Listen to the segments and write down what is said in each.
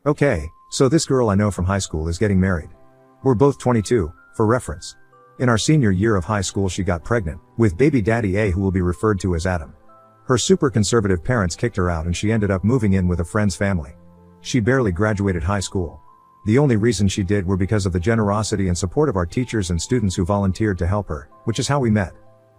Okay, so this girl I know from high school is getting married. We're both 22, for reference. In our senior year of high school she got pregnant, with baby daddy A, who will be referred to as Adam. Her super conservative parents kicked her out and she ended up moving in with a friend's family. She barely graduated high school. The only reason she did were because of the generosity and support of our teachers and students who volunteered to help her, which is how we met.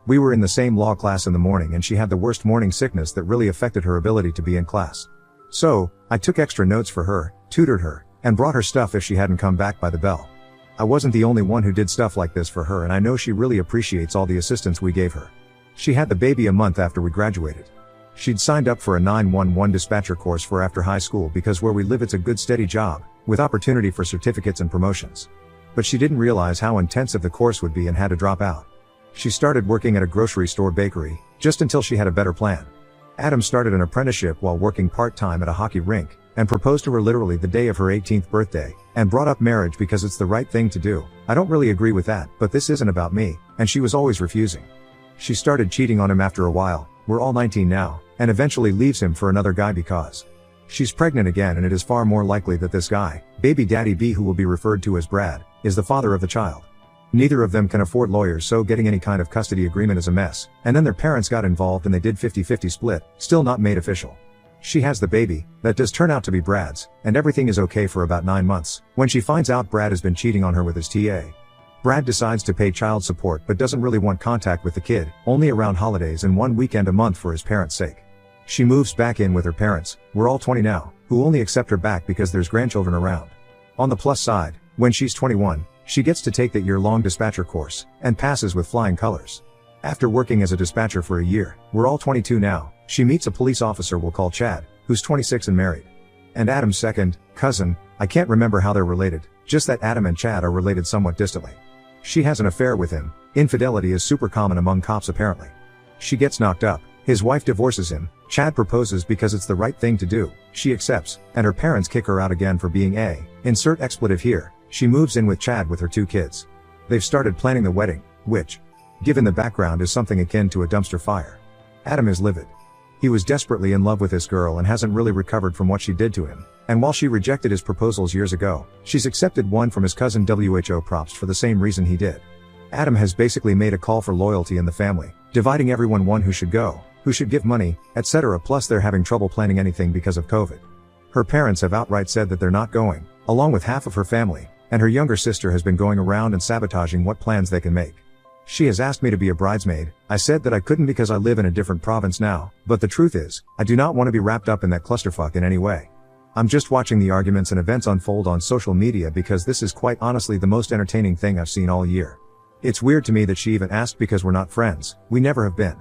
We were in the same law class in the morning and she had the worst morning sickness that really affected her ability to be in class. So, I took extra notes for her, tutored her, and brought her stuff if she hadn't come back by the bell. I wasn't the only one who did stuff like this for her and I know she really appreciates all the assistance we gave her. She had the baby a month after we graduated. She'd signed up for a 911 dispatcher course for after high school because where we live it's a good steady job, with opportunity for certificates and promotions. But she didn't realize how intensive the course would be and had to drop out. She started working at a grocery store bakery, just until she had a better plan. Adam started an apprenticeship while working part-time at a hockey rink, and proposed to her literally the day of her 18th birthday, and brought up marriage because it's the right thing to do. I don't really agree with that, but this isn't about me, and she was always refusing. She started cheating on him after a while, we're all 19 now, and eventually leaves him for another guy because she's pregnant again and it is far more likely that this guy, baby daddy B, who will be referred to as Brad, is the father of the child. Neither of them can afford lawyers, so getting any kind of custody agreement is a mess, and then their parents got involved and they did 50-50 split, still not made official. She has the baby, that does turn out to be Brad's, and everything is okay for about 9 months, when she finds out Brad has been cheating on her with his TA. Brad decides to pay child support but doesn't really want contact with the kid, only around holidays and one weekend a month for his parents' sake. She moves back in with her parents, we're all 20 now, who only accept her back because there's grandchildren around. On the plus side, when she's 21, she gets to take that year-long dispatcher course, and passes with flying colors. After working as a dispatcher for a year, we're all 22 now, she meets a police officer we'll call Chad, who's 26 and married. And Adam's second cousin, I can't remember how they're related, just that Adam and Chad are related somewhat distantly. She has an affair with him. Infidelity is super common among cops apparently. She gets knocked up, his wife divorces him, Chad proposes because it's the right thing to do, she accepts, and her parents kick her out again for being a, insert expletive here. She moves in with Chad with her 2 kids. They've started planning the wedding, which, given the background, is something akin to a dumpster fire. Adam is livid. He was desperately in love with this girl and hasn't really recovered from what she did to him, and while she rejected his proposals years ago, she's accepted one from his cousin. WHO props for the same reason he did. Adam has basically made a call for loyalty in the family, dividing everyone one who should go, who should give money, etc. Plus they're having trouble planning anything because of COVID. Her parents have outright said that they're not going, along with half of her family, and her younger sister has been going around and sabotaging what plans they can make. She has asked me to be a bridesmaid. I said that I couldn't because I live in a different province now, but the truth is, I do not want to be wrapped up in that clusterfuck in any way. I'm just watching the arguments and events unfold on social media because this is quite honestly the most entertaining thing I've seen all year. It's weird to me that she even asked because we're not friends, we never have been.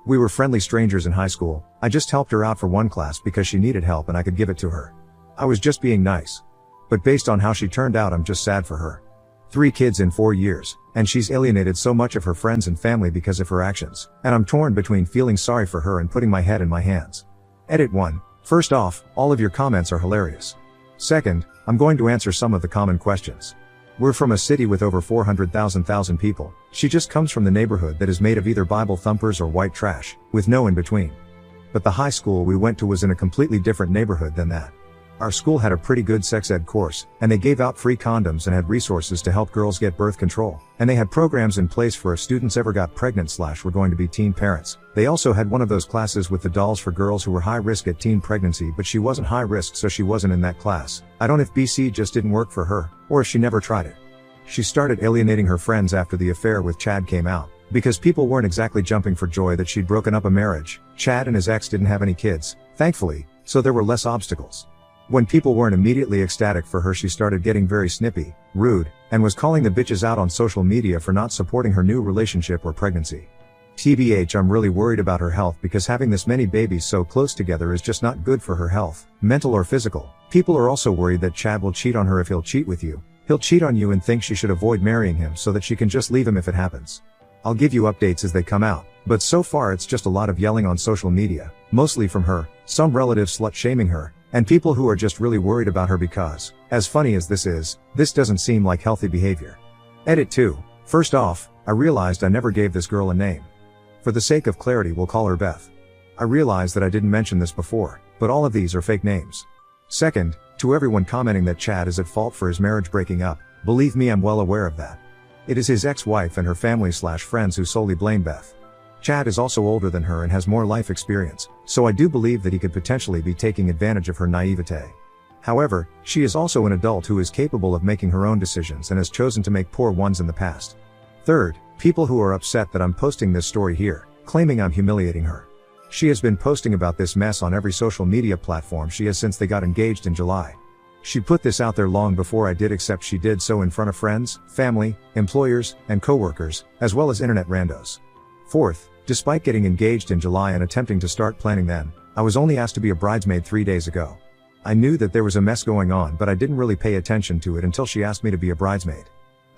We were friendly strangers in high school, I just helped her out for one class because she needed help and I could give it to her. I was just being nice. But based on how she turned out, I'm just sad for her. 3 kids in 4 years, and she's alienated so much of her friends and family because of her actions, and I'm torn between feeling sorry for her and putting my head in my hands. Edit 1. First off, all of your comments are hilarious. Second, I'm going to answer some of the common questions. We're from a city with over 400,000 people. She just comes from the neighborhood that is made of either Bible thumpers or white trash, with no in between. But the high school we went to was in a completely different neighborhood than that. Our school had a pretty good sex ed course, and they gave out free condoms and had resources to help girls get birth control, and they had programs in place for if students ever got pregnant / were going to be teen parents. They also had one of those classes with the dolls for girls who were high risk at teen pregnancy, but she wasn't high risk, so she wasn't in that class. I don't know if BC just didn't work for her, or if she never tried it. She started alienating her friends after the affair with Chad came out, because people weren't exactly jumping for joy that she'd broken up a marriage. Chad and his ex didn't have any kids, thankfully, so there were less obstacles. When people weren't immediately ecstatic for her, she started getting very snippy, rude, and was calling the bitches out on social media for not supporting her new relationship or pregnancy. TBH, I'm really worried about her health because having this many babies so close together is just not good for her health, mental or physical. People are also worried that Chad will cheat on her if he'll cheat with you. He'll cheat on you and think she should avoid marrying him so that she can just leave him if it happens. I'll give you updates as they come out, but so far it's just a lot of yelling on social media, mostly from her, some relatives slut-shaming her, and people who are just really worried about her because, as funny as this is, this doesn't seem like healthy behavior. Edit 2. First off, I realized I never gave this girl a name. For the sake of clarity, we'll call her Beth. I realize that I didn't mention this before, but all of these are fake names. Second, To everyone commenting that Chad is at fault for his marriage breaking up, believe me, I'm well aware of that. It is his ex-wife and her family/friends who solely blame Beth. Chad is also older than her and has more life experience, so I do believe that he could potentially be taking advantage of her naivete. However, she is also an adult who is capable of making her own decisions and has chosen to make poor ones in the past. Third, people who are upset that I'm posting this story here, claiming I'm humiliating her. She has been posting about this mess on every social media platform she has since they got engaged in July. She put this out there long before I did, except she did so in front of friends, family, employers, and co-workers, as well as internet randos. Fourth, despite getting engaged in July and attempting to start planning then, I was only asked to be a bridesmaid 3 days ago. I knew that there was a mess going on, but I didn't really pay attention to it until she asked me to be a bridesmaid.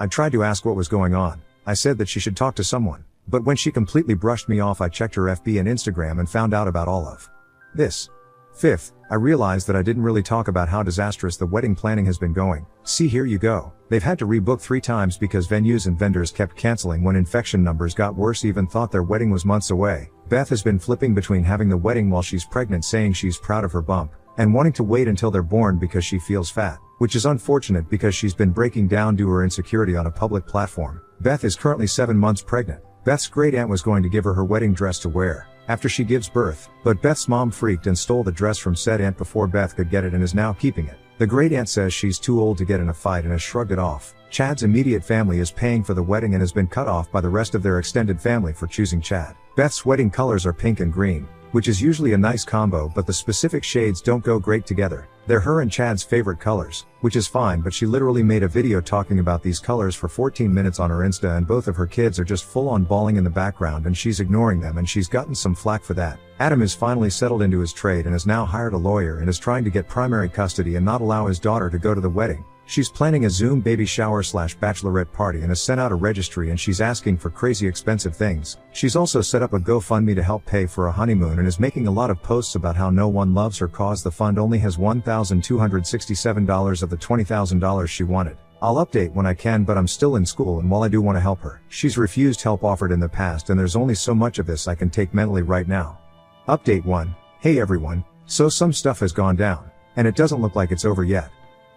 I tried to ask what was going on. I said that she should talk to someone, but when she completely brushed me off, I checked her FB and Instagram and found out about all of this. Fifth, I realized that I didn't really talk about how disastrous the wedding planning has been going. See, here you go. They've had to rebook 3 times because venues and vendors kept canceling when infection numbers got worse, even thought their wedding was months away. Beth has been flipping between having the wedding while she's pregnant, saying she's proud of her bump, and wanting to wait until they're born because she feels fat, which is unfortunate because she's been breaking down due to her insecurity on a public platform. Beth is currently 7 months pregnant. Beth's great aunt was going to give her wedding dress to wear after she gives birth, but Beth's mom freaked and stole the dress from said aunt before Beth could get it and is now keeping it. The great aunt says she's too old to get in a fight and has shrugged it off. Chad's immediate family is paying for the wedding and has been cut off by the rest of their extended family for choosing Chad. Beth's wedding colors are pink and green, which is usually a nice combo, but the specific shades don't go great together. They're her and Chad's favorite colors, which is fine, but she literally made a video talking about these colors for 14 minutes on her Insta, and both of her kids are just full on bawling in the background and she's ignoring them, and she's gotten some flack for that. Adam is finally settled into his trade and has now hired a lawyer and is trying to get primary custody and not allow his daughter to go to the wedding. She's planning a Zoom baby shower/bachelorette party and has sent out a registry, and she's asking for crazy expensive things. She's also set up a GoFundMe to help pay for a honeymoon and is making a lot of posts about how no one loves her cause the fund only has $1,267 of the $20,000 she wanted. I'll update when I can, but I'm still in school, and while I do want to help her, she's refused help offered in the past, and there's only so much of this I can take mentally right now. Update 1. Hey everyone, so some stuff has gone down, and it doesn't look like it's over yet.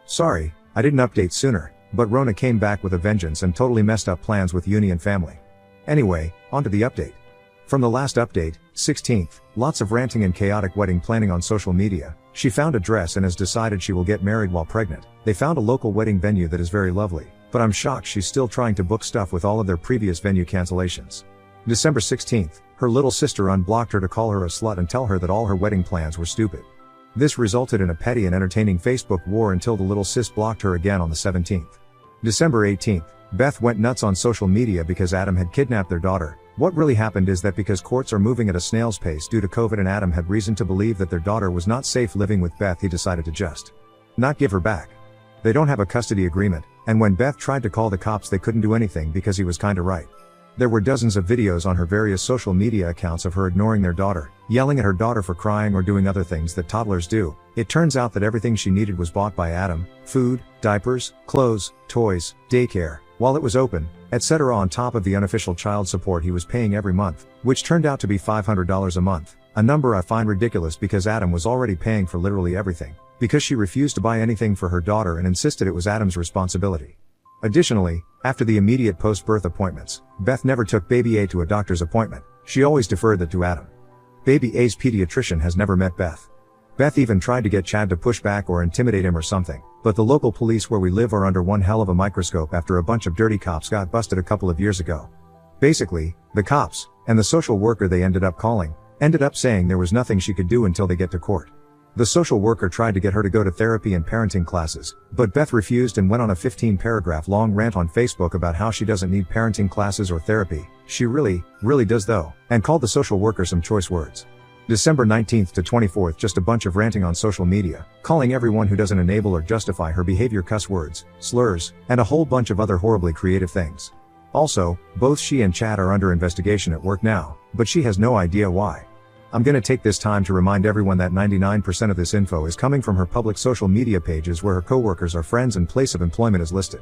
Sorry, I didn't update sooner, but Rona came back with a vengeance and totally messed up plans with Uni and family. Anyway, on to the update. From the last update, 16th, lots of ranting and chaotic wedding planning on social media. She found a dress and has decided she will get married while pregnant. They found a local wedding venue that is very lovely, but I'm shocked she's still trying to book stuff with all of their previous venue cancellations. December 16th, her little sister unblocked her to call her a slut and tell her that all her wedding plans were stupid. This resulted in a petty and entertaining Facebook war until the little sis blocked her again on the 17th. December 18th, Beth went nuts on social media because Adam had kidnapped their daughter. What really happened is that because courts are moving at a snail's pace due to COVID and Adam had reason to believe that their daughter was not safe living with Beth, he decided to just not give her back. They don't have a custody agreement, and when Beth tried to call the cops they couldn't do anything because he was kinda right. There were dozens of videos on her various social media accounts of her ignoring their daughter, yelling at her daughter for crying or doing other things that toddlers do. It turns out that everything she needed was bought by Adam: food, diapers, clothes, toys, daycare, while it was open, etc., on top of the unofficial child support he was paying every month, which turned out to be $500 a month, a number I find ridiculous because Adam was already paying for literally everything, because she refused to buy anything for her daughter and insisted it was Adam's responsibility. Additionally, after the immediate post-birth appointments, Beth never took baby A to a doctor's appointment. She always deferred that to Adam. Baby A's pediatrician has never met Beth. Beth even tried to get Chad to push back or intimidate him or something, but the local police where we live are under one hell of a microscope after a bunch of dirty cops got busted a couple of years ago. Basically, the cops, and the social worker they ended up calling, ended up saying there was nothing she could do until they get to court. The social worker tried to get her to go to therapy and parenting classes, but Beth refused and went on a 15-paragraph long rant on Facebook about how she doesn't need parenting classes or therapy. She really does though, and called the social worker some choice words. December 19th to 24th, just a bunch of ranting on social media, calling everyone who doesn't enable or justify her behavior cuss words, slurs, and a whole bunch of other horribly creative things. Also, both she and Chad are under investigation at work now, but she has no idea why. I'm gonna take this time to remind everyone that 99% of this info is coming from her public social media pages where her coworkers are friends and place of employment is listed.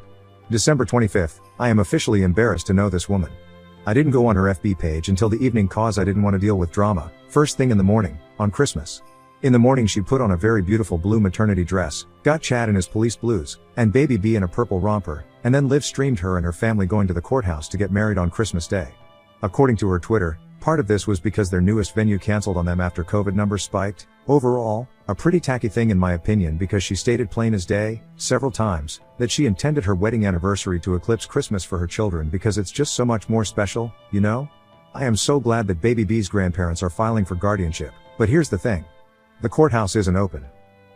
December 25th, I am officially embarrassed to know this woman. I didn't go on her FB page until the evening cause I didn't want to deal with drama, first thing in the morning, on Christmas. In the morning she put on a very beautiful blue maternity dress, got Chad in his police blues, and baby B in a purple romper, and then live streamed her and her family going to the courthouse to get married on Christmas Day. According to her Twitter, part of this was because their newest venue canceled on them after COVID numbers spiked. Overall, a pretty tacky thing in my opinion, because she stated plain as day, several times, that she intended her wedding anniversary to eclipse Christmas for her children because it's just so much more special, you know? I am so glad that baby B's grandparents are filing for guardianship, but here's the thing. The courthouse isn't open.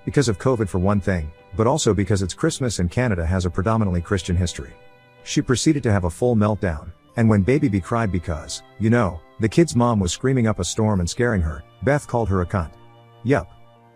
Because of COVID for one thing, but also because it's Christmas and Canada has a predominantly Christian history. She proceeded to have a full meltdown, and when baby B cried because, you know, the kid's mom was screaming up a storm and scaring her, Beth called her a cunt. Yup.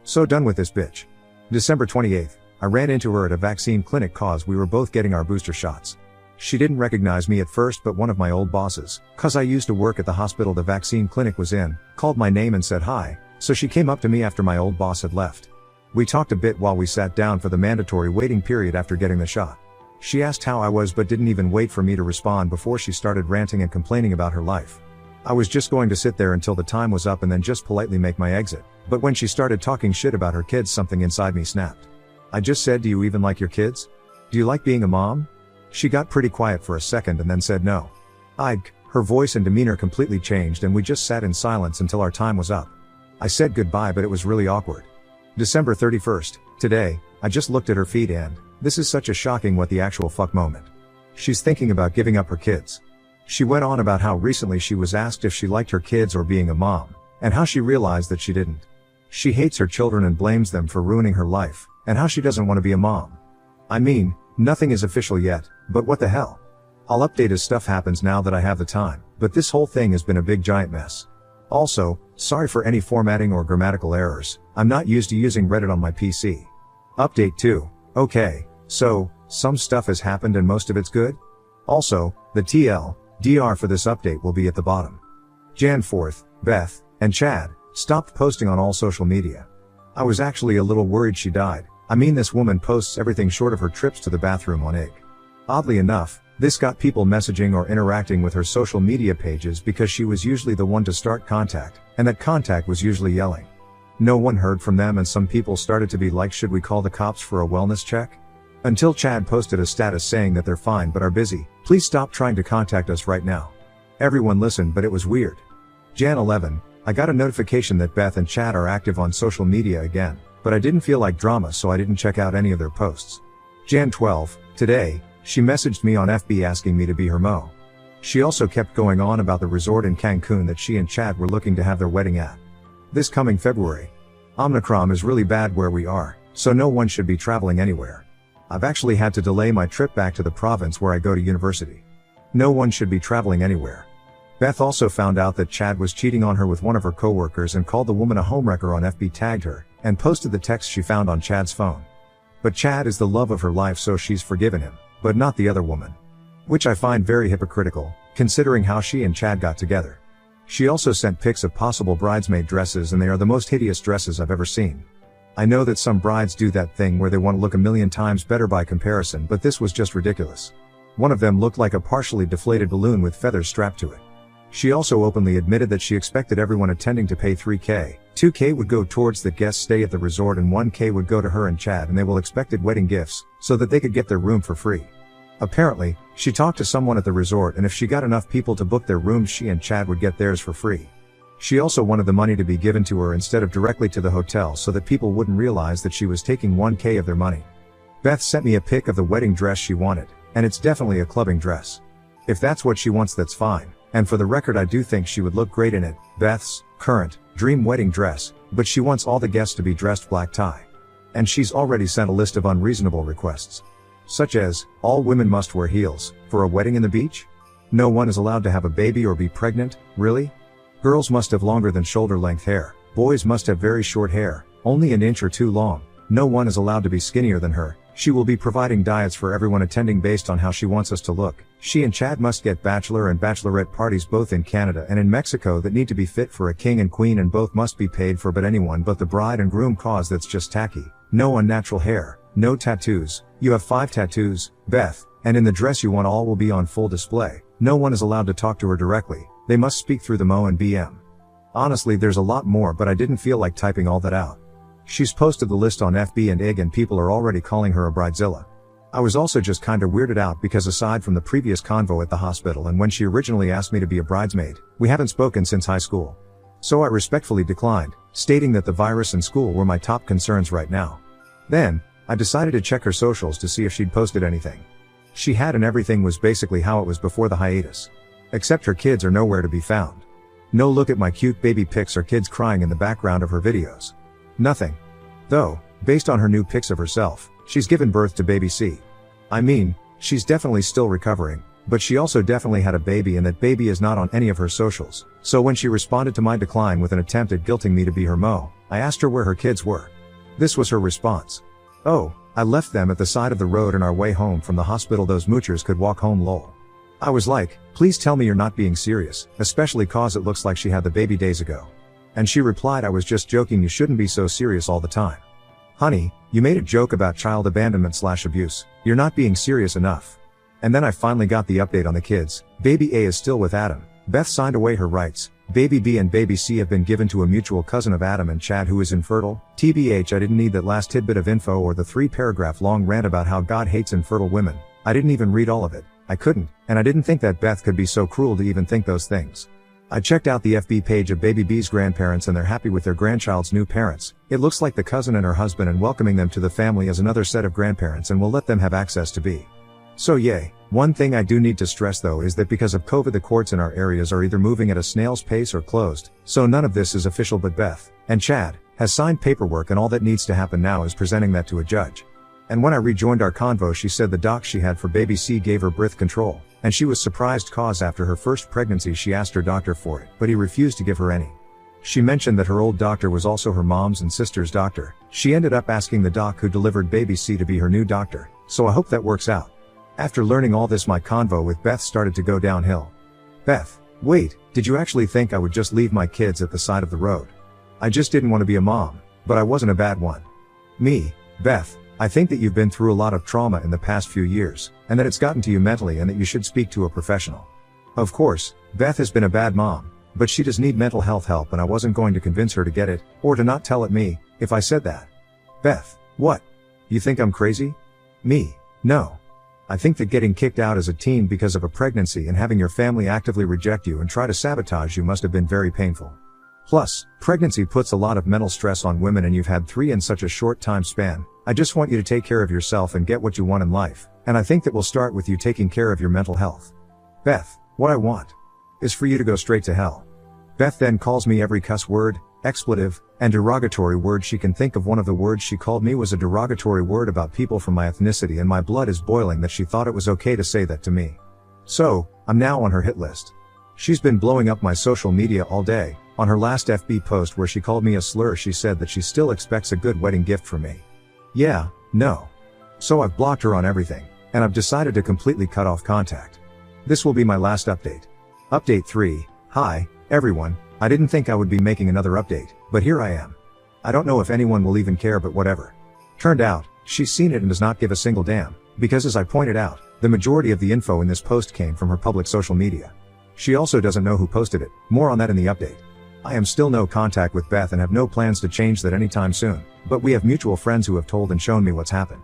So done with this bitch. December 28th, I ran into her at a vaccine clinic cause we were both getting our booster shots. She didn't recognize me at first, but one of my old bosses, cause I used to work at the hospital the vaccine clinic was in, called my name and said hi, so she came up to me after my old boss had left. We talked a bit while we sat down for the mandatory waiting period after getting the shot. She asked how I was but didn't even wait for me to respond before she started ranting and complaining about her life. I was just going to sit there until the time was up and then just politely make my exit, but when she started talking shit about her kids, something inside me snapped. I just said, do you even like your kids? Do you like being a mom? She got pretty quiet for a second and then said no. Her voice and demeanor completely changed and we just sat in silence until our time was up. I said goodbye, but it was really awkward. December 31st, today, I just looked at her feed and, this is such a shocking what the actual fuck moment. She's thinking about giving up her kids. She went on about how recently she was asked if she liked her kids or being a mom, and how she realized that she didn't. She hates her children and blames them for ruining her life, and how she doesn't want to be a mom. I mean, nothing is official yet, but what the hell? I'll update as stuff happens now that I have the time, but this whole thing has been a big giant mess. Also, sorry for any formatting or grammatical errors, I'm not used to using Reddit on my PC. Update 2. Okay, so, some stuff has happened and most of it's good? Also, the TLDR for this update will be at the bottom. Jan 4th, Beth and Chad stopped posting on all social media. I was actually a little worried she died. I mean, this woman posts everything short of her trips to the bathroom on IG. Oddly enough, this got people messaging or interacting with her social media pages because she was usually the one to start contact, and that contact was usually yelling. No one heard from them and some people started to be like, should we call the cops for a wellness check? Until Chad posted a status saying that they're fine but are busy, please stop trying to contact us right now. Everyone listened, but it was weird. Jan 11, I got a notification that Beth and Chad are active on social media again, but I didn't feel like drama so I didn't check out any of their posts. Jan 12, today, she messaged me on FB asking me to be her mo. She also kept going on about the resort in Cancun that she and Chad were looking to have their wedding at. This coming February. Omicron is really bad where we are, so no one should be traveling anywhere. I've actually had to delay my trip back to the province where I go to university. No one should be traveling anywhere. Beth also found out that Chad was cheating on her with one of her coworkers and called the woman a homewrecker on FB, tagged her, and posted the text she found on Chad's phone. But Chad is the love of her life, so she's forgiven him, but not the other woman. Which I find very hypocritical, considering how she and Chad got together. She also sent pics of possible bridesmaid dresses and they are the most hideous dresses I've ever seen. I know that some brides do that thing where they want to look a million times better by comparison, but this was just ridiculous. One of them looked like a partially deflated balloon with feathers strapped to it. She also openly admitted that she expected everyone attending to pay $3,000, $2,000 would go towards the guest stay at the resort and $1,000 would go to her and Chad, and they will expected wedding gifts, so that they could get their room for free. Apparently, she talked to someone at the resort and if she got enough people to book their rooms, she and Chad would get theirs for free. She also wanted the money to be given to her instead of directly to the hotel so that people wouldn't realize that she was taking $1,000 of their money. Beth sent me a pic of the wedding dress she wanted, and it's definitely a clubbing dress. If that's what she wants, that's fine, and for the record I do think she would look great in it, Beth's current dream wedding dress, but she wants all the guests to be dressed black tie. And she's already sent a list of unreasonable requests. Such as, all women must wear heels, for a wedding in the beach? No one is allowed to have a baby or be pregnant, really? Girls must have longer than shoulder length hair, boys must have very short hair, only an inch or two long, no one is allowed to be skinnier than her, she will be providing diets for everyone attending based on how she wants us to look, she and Chad must get bachelor and bachelorette parties both in Canada and in Mexico that need to be fit for a king and queen and both must be paid for, but anyone but the bride and groom, cause that's just tacky, no unnatural hair, no tattoos, you have 5 tattoos, Beth, and in the dress you want all will be on full display, no one is allowed to talk to her directly, they must speak through the Mo and BM. Honestly, there's a lot more, but I didn't feel like typing all that out. She's posted the list on FB and IG and people are already calling her a bridezilla. I was also just kinda weirded out because aside from the previous convo at the hospital and when she originally asked me to be a bridesmaid, we haven't spoken since high school. So I respectfully declined, stating that the virus and school were my top concerns right now. Then, I decided to check her socials to see if she'd posted anything. She had, and everything was basically how it was before the hiatus. Except her kids are nowhere to be found. No look at my cute baby pics or kids crying in the background of her videos. Nothing. Though, based on her new pics of herself, she's given birth to baby C. I mean, she's definitely still recovering, but she also definitely had a baby and that baby is not on any of her socials. So when she responded to my decline with an attempt at guilting me to be her mo, I asked her where her kids were. This was her response. "Oh, I left them at the side of the road on our way home from the hospital. Those moochers could walk home, lol." I was like, "Please tell me you're not being serious, especially cause it looks like she had the baby days ago." And she replied, "I was just joking, you shouldn't be so serious all the time. Honey, you made a joke about child abandonment/abuse, you're not being serious enough." And then I finally got the update on the kids. Baby A is still with Adam. Beth signed away her rights. Baby B and baby C have been given to a mutual cousin of Adam and Chad who is infertile. TBH, I didn't need that last tidbit of info or the 3-paragraph long rant about how God hates infertile women. I didn't even read all of it. I couldn't, and I didn't think that Beth could be so cruel to even think those things. I checked out the FB page of baby B's grandparents and they're happy with their grandchild's new parents. It looks like the cousin and her husband and welcoming them to the family as another set of grandparents and will let them have access to B. So yay. One thing I do need to stress though is that because of COVID the courts in our areas are either moving at a snail's pace or closed, so none of this is official, but Beth, and Chad, has signed paperwork and all that needs to happen now is presenting that to a judge. And when I rejoined our convo she said the doc she had for baby C gave her birth control, and she was surprised cause after her first pregnancy she asked her doctor for it, but he refused to give her any. She mentioned that her old doctor was also her mom's and sister's doctor. She ended up asking the doc who delivered baby C to be her new doctor, so I hope that works out. After learning all this my convo with Beth started to go downhill. "Beth, wait, did you actually think I would just leave my kids at the side of the road? I just didn't want to be a mom, but I wasn't a bad one. Me, Beth, I think that you've been through a lot of trauma in the past few years, and that it's gotten to you mentally and that you should speak to a professional. Of course, Beth has been a bad mom, but she does need mental health help and I wasn't going to convince her to get it, or to not tell it me, if I said that." "Beth, what? You think I'm crazy?" "Me, no. I think that getting kicked out as a teen because of a pregnancy and having your family actively reject you and try to sabotage you must have been very painful. Plus, pregnancy puts a lot of mental stress on women and you've had 3 in such a short time span. I just want you to take care of yourself and get what you want in life, and I think that will start with you taking care of your mental health." "Beth, what I want is for you to go straight to hell." Beth then calls me every cuss word, expletive, and derogatory word she can think of. One of the words she called me was a derogatory word about people from my ethnicity and my blood is boiling that she thought it was okay to say that to me. So, I'm now on her hit list. She's been blowing up my social media all day. On her last FB post where she called me a slur she said that she still expects a good wedding gift from me. Yeah, no. So I've blocked her on everything, and I've decided to completely cut off contact. This will be my last update. Update 3, hi, everyone. I didn't think I would be making another update, but here I am. I don't know if anyone will even care, but whatever. Turned out, she's seen it and does not give a single damn, because as I pointed out, the majority of the info in this post came from her public social media. She also doesn't know who posted it, more on that in the update. I am still no contact with Beth and have no plans to change that anytime soon, but we have mutual friends who have told and shown me what's happened.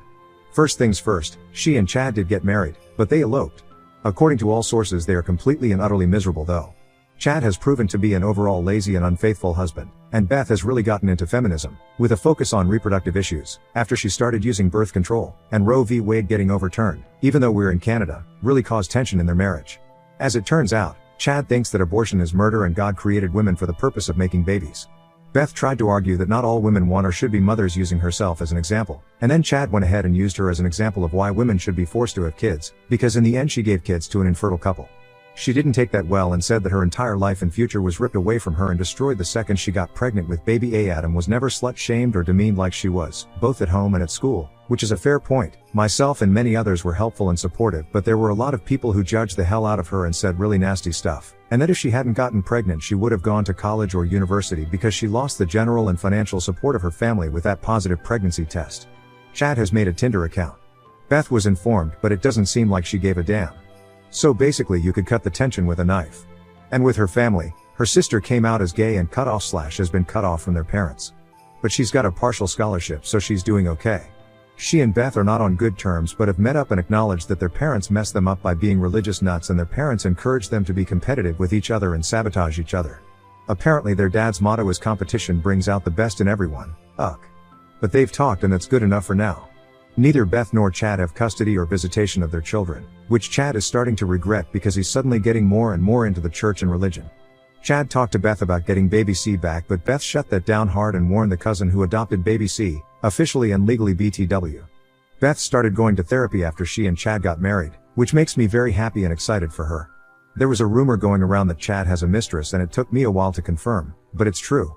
First things first, she and Chad did get married, but they eloped. According to all sources they are completely and utterly miserable though. Chad has proven to be an overall lazy and unfaithful husband, and Beth has really gotten into feminism, with a focus on reproductive issues, after she started using birth control, and Roe v. Wade getting overturned, even though we're in Canada, really caused tension in their marriage. As it turns out, Chad thinks that abortion is murder and God created women for the purpose of making babies. Beth tried to argue that not all women want or should be mothers, using herself as an example, and then Chad went ahead and used her as an example of why women should be forced to have kids, because in the end she gave kids to an infertile couple. She didn't take that well and said that her entire life and future was ripped away from her and destroyed the second she got pregnant with baby A. Adam was never slut-shamed or demeaned like she was, both at home and at school, which is a fair point. Myself and many others were helpful and supportive, but there were a lot of people who judged the hell out of her and said really nasty stuff, and that if she hadn't gotten pregnant she would have gone to college or university because she lost the general and financial support of her family with that positive pregnancy test. Chad has made a Tinder account. Beth was informed, but it doesn't seem like she gave a damn. So basically you could cut the tension with a knife. And with her family Her sister came out as gay and has been cut off from their parents. But she's got a partial scholarship, so she's doing okay. She and Beth are not on good terms but have met up and acknowledged that their parents messed them up by being religious nuts, and their parents encouraged them to be competitive with each other and sabotage each other. Apparently their dad's motto is competition brings out the best in everyone, ugh. But they've talked and that's good enough for now. Neither Beth nor Chad have custody or visitation of their children, which Chad is starting to regret because he's suddenly getting more and more into the church and religion. Chad talked to Beth about getting baby C back, but Beth shut that down hard and warned the cousin who adopted baby C, officially and legally BTW. Beth started going to therapy after she and Chad got married, which makes me very happy and excited for her. There was a rumor going around that Chad has a mistress, and it took me a while to confirm, but it's true.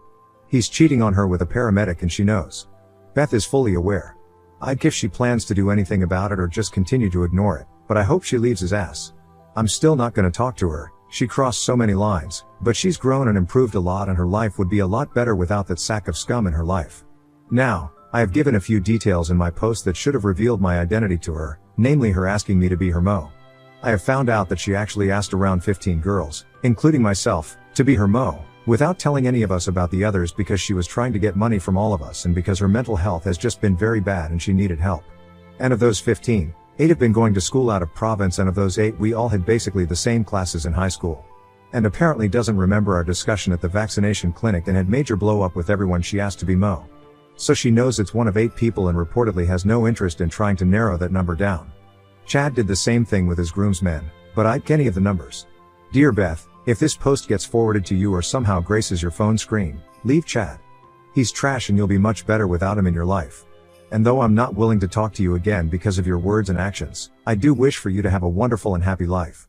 He's cheating on her with a paramedic and she knows. Beth is fully aware. I'd if she plans to do anything about it or just continue to ignore it, but I hope she leaves his ass. I'm still not gonna talk to her. She crossed so many lines, but she's grown and improved a lot, and her life would be a lot better without that sack of scum in her life. Now, I have given a few details in my post that should have revealed my identity to her, namely her asking me to be her mo. I have found out that she actually asked around 15 girls, including myself, to be her mo, without telling any of us about the others, because she was trying to get money from all of us and because her mental health has just been very bad and she needed help. And of those 15, 8 have been going to school out of province, and of those 8 we all had basically the same classes in high school. And apparently doesn't remember our discussion at the vaccination clinic and had major blow up with everyone she asked to be mo. So she knows it's one of 8 people and reportedly has no interest in trying to narrow that number down. Chad did the same thing with his groomsmen, but I'd any of the numbers. Dear Beth, if this post gets forwarded to you or somehow graces your phone screen, leave Chad. He's trash and you'll be much better without him in your life. And though I'm not willing to talk to you again because of your words and actions, I do wish for you to have a wonderful and happy life.